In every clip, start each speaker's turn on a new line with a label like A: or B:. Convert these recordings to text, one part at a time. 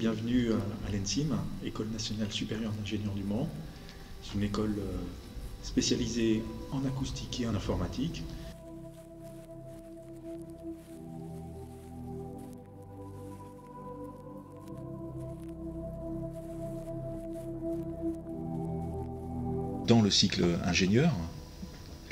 A: bienvenue à l'ENSIM, École nationale supérieure d'ingénieurs du Mans. C'est une école spécialisée en acoustique et en informatique. Dans le cycle ingénieur,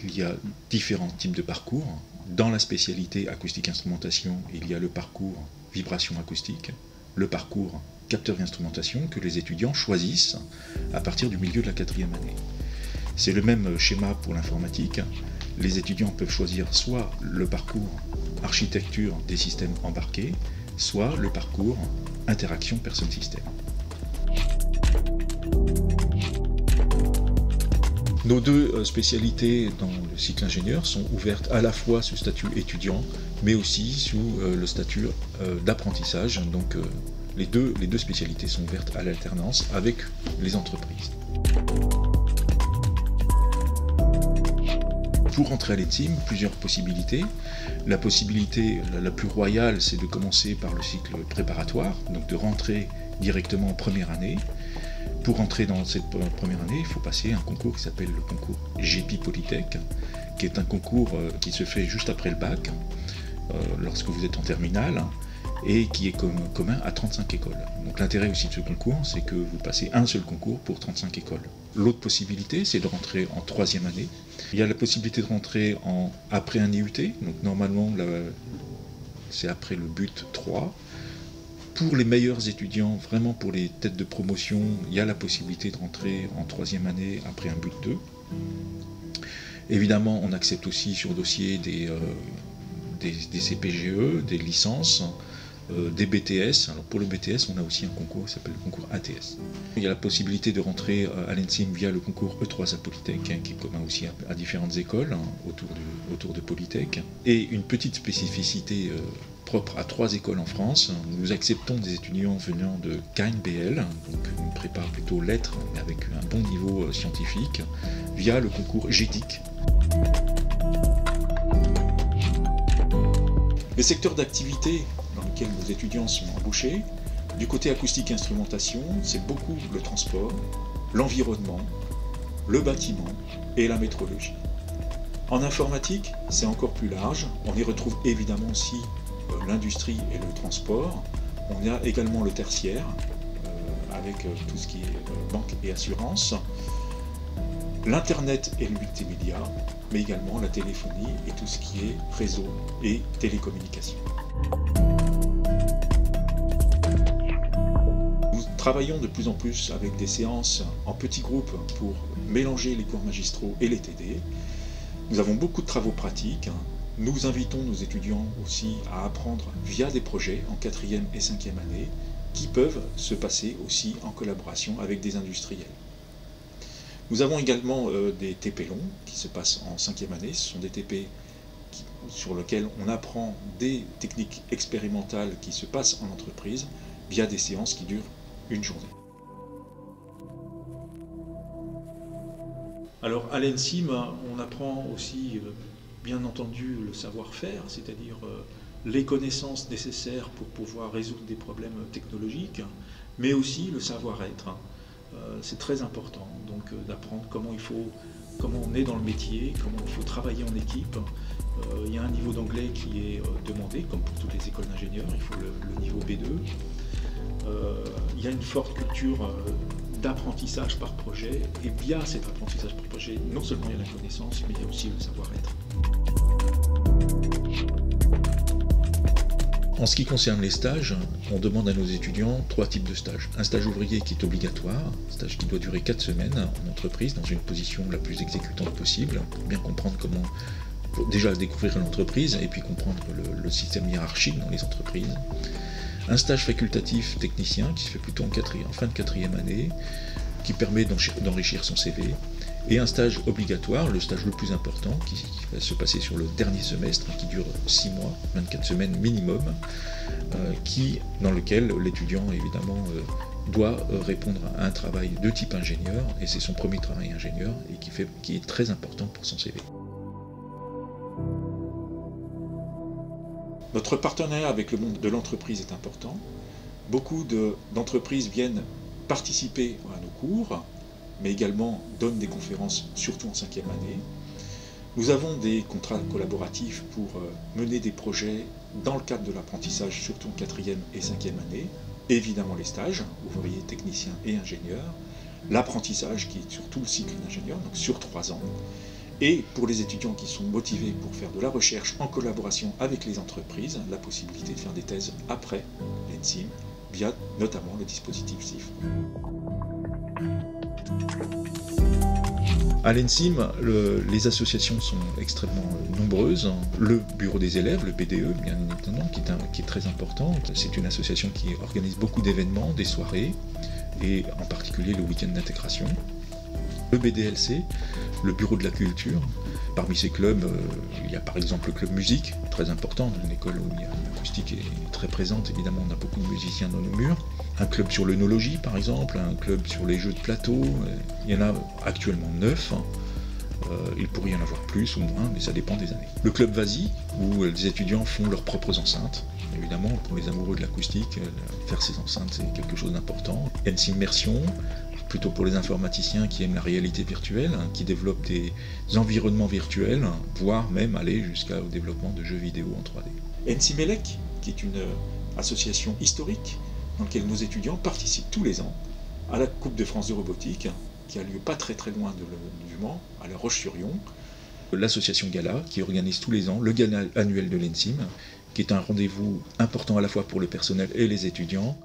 A: il y a différents types de parcours. Dans la spécialité acoustique-instrumentation, il y a le parcours vibration acoustique, le parcours capteur et instrumentation que les étudiants choisissent à partir du milieu de la 4e année. C'est le même schéma pour l'informatique. Les étudiants peuvent choisir soit le parcours architecture des systèmes embarqués, soit le parcours interaction personne-système. Nos deux spécialités dans le cycle ingénieur sont ouvertes à la fois sous statut étudiant, mais aussi sous le statut d'apprentissage. Donc les deux spécialités sont ouvertes à l'alternance avec les entreprises. Pour rentrer à l'ENSIM, plusieurs possibilités. La possibilité la plus royale, c'est de commencer par le cycle préparatoire, donc de rentrer directement en première année. Pour rentrer dans cette première année, il faut passer un concours qui s'appelle le concours GEPI Polytech, qui est un concours qui se fait juste après le bac, lorsque vous êtes en terminale, et qui est commun à 35 écoles. Donc l'intérêt aussi de ce concours, c'est que vous passez un seul concours pour 35 écoles. L'autre possibilité, c'est de rentrer en 3e année. Il y a la possibilité de rentrer après un IUT, donc normalement c'est après le but 3. Pour les meilleurs étudiants, vraiment pour les têtes de promotion, il y a la possibilité de rentrer en 3e année après un but 2. Évidemment, on accepte aussi sur dossier des CPGE, des licences, des BTS. Alors pour le BTS, on a aussi un concours qui s'appelle le concours ATS. Il y a la possibilité de rentrer à l'ENSIM via le concours E3 à Polytech, qui est commun aussi à différentes écoles autour de Polytech. Et une petite spécificité propre à 3 écoles en France. Nous acceptons des étudiants venant de KNBL, donc une prépa plutôt lettres, mais avec un bon niveau scientifique, via le concours GEDIC. Les secteurs d'activité dans lesquels nos étudiants sont embauchés, du côté acoustique et instrumentation, c'est beaucoup le transport, l'environnement, le bâtiment et la métrologie. En informatique, c'est encore plus large. On y retrouve évidemment aussi l'industrie et le transport. On a également le tertiaire, avec tout ce qui est banque et assurance, l'internet et le multimédia, mais également la téléphonie et tout ce qui est réseau et télécommunications. Nous travaillons de plus en plus avec des séances en petits groupes pour mélanger les cours magistraux et les TD. Nous avons beaucoup de travaux pratiques. Nous invitons nos étudiants aussi à apprendre via des projets en 4e et 5e année qui peuvent se passer aussi en collaboration avec des industriels. Nous avons également des TP longs qui se passent en 5e année. Ce sont des TP sur lesquels on apprend des techniques expérimentales qui se passent en entreprise via des séances qui durent une journée. Alors à l'ENSIM, on apprend aussi bien entendu le savoir-faire, c'est-à-dire les connaissances nécessaires pour pouvoir résoudre des problèmes technologiques, mais aussi le savoir-être. C'est très important donc d'apprendre comment on est dans le métier, comment il faut travailler en équipe. Il y a un niveau d'anglais qui est demandé, comme pour toutes les écoles d'ingénieurs, il faut le niveau B2. Il y a une forte culture d'apprentissage par projet, et via cet apprentissage par projet, non seulement il y a la connaissance, mais il y a aussi le savoir-être. En ce qui concerne les stages, on demande à nos étudiants 3 types de stages. Un stage ouvrier qui est obligatoire, un stage qui doit durer 4 semaines en entreprise, dans une position la plus exécutante possible, pour bien comprendre comment, déjà découvrir l'entreprise, et puis comprendre le système hiérarchique dans les entreprises. Un stage facultatif technicien qui se fait plutôt en fin de 4e année, qui permet d'enrichir son CV. Et un stage obligatoire, le stage le plus important, qui va se passer sur le dernier semestre, qui dure 6 mois, 24 semaines minimum, dans lequel l'étudiant évidemment doit répondre à un travail de type ingénieur, et c'est son premier travail ingénieur, et qui est très important pour son CV. Notre partenariat avec le monde de l'entreprise est important. Beaucoup d'entreprises viennent participer à nos cours, mais également donnent des conférences, surtout en 5e année. Nous avons des contrats collaboratifs pour mener des projets dans le cadre de l'apprentissage, surtout en 4e et 5e année. Évidemment les stages, ouvriers, techniciens et ingénieurs. L'apprentissage qui est sur tout le cycle d'ingénieur, donc sur 3 ans. Et pour les étudiants qui sont motivés pour faire de la recherche en collaboration avec les entreprises, la possibilité de faire des thèses après l'ENSIM, via notamment le dispositif CIFRE. À l'ENSIM, les associations sont extrêmement nombreuses. Le bureau des élèves, le BDE, bien évidemment, qui est très important. C'est une association qui organise beaucoup d'événements, des soirées, et en particulier le week-end d'intégration. Le BDLC, le bureau de la culture. Parmi ces clubs, il y a par exemple le club musique, très important, une école où l'acoustique est très présente, évidemment on a beaucoup de musiciens dans nos murs. Un club sur l'œnologie par exemple, un club sur les jeux de plateau, il y en a actuellement 9. Il pourrait y en avoir plus ou moins, mais ça dépend des années. Le club VASI, où les étudiants font leurs propres enceintes. Évidemment, pour les amoureux de l'acoustique, faire ces enceintes c'est quelque chose d'important. NC Immersion, plutôt pour les informaticiens qui aiment la réalité virtuelle, qui développent des environnements virtuels, voire même aller jusqu'au développement de jeux vidéo en 3D. NCMELEC, qui est une association historique dans laquelle nos étudiants participent tous les ans à la Coupe de France de robotique, qui a lieu pas très loin du Mans, à La Roche-sur-Yon. L'association Gala, qui organise tous les ans le Gala annuel de l'ENSIM, qui est un rendez-vous important à la fois pour le personnel et les étudiants.